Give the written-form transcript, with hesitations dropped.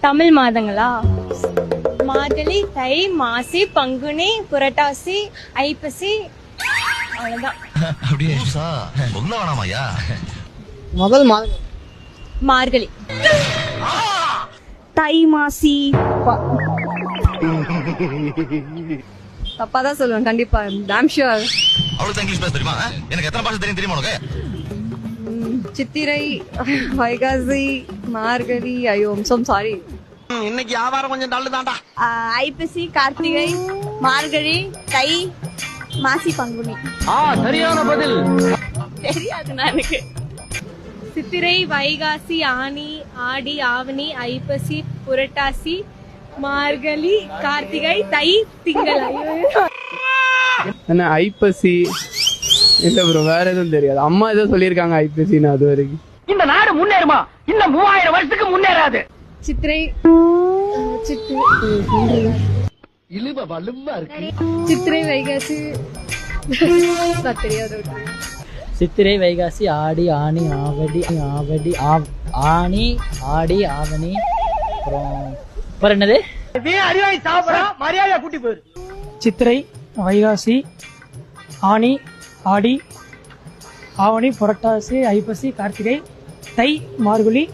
தமிழ் மாதங்களா? மார்கழி, தை, மாசி, பங்குனி, புரட்டாசி, ஐப்பசி, அவ்வளவுதான். அப்படியே சொல்ல வேணாமாயா? முதல் மாதம் மார்கழி. தை, மாசி. தப்பாதான் சொல்லுவேன் கண்டிப்பா. Tom sure. அவளுக்கு இங்கிலீஷ் பேச தெரியுமா? எனக்கு எத்தனை பாஷை தெரியுமா உனக்கு? சித்திரை, வைகாசி, மார்கழி. ஐயோ சாரி. இன்னைக்கு வியாபாரம் கொஞ்சம் டல்லுதான்டா. ஐப்பசி, கார்த்திகை, மார்கழி, தை, மாசி, பங்குனி. சரியான பதில். தெரியாதுண்ணா எனக்கு. சித்திரை, வைகாசி, ஆனி, ஆடி, ஆவணி, ஐப்பசி, புரட்டாசி, மார்கழி, கார்த்திகை, தை, திங்கள். என்ன ஐப்பசி? இல்ல ப்ரோ, வேற எதுவும் தெரியாது. அம்மா ஏதோ சொல்லியிருக்காங்க ஐப்பசின்னு, அது வரைக்கும். இந்த நாடு முன்னேறுமா? இன்னும் 3000 வருஷத்துக்கு முன்னேறாது. சித்திரை, இழுவ வலுவா இருக்கு. சித்திரை, வைகாசி, தெரியாது. சித்திரை, வைகாசி, ஆடி, ஆணி, ஆணி, ஆடி, ஆவணி, அப்புறம் என்னது? அறிவாய் சாப்பிடா மரியாதையா கூட்டி போயிரு. சித்திரை, வைகாசி, ஆனி, ஆடி, ஆவணி, புரட்டாசி, ஐப்பசி, கார்த்திகை, தை, மார்கழி.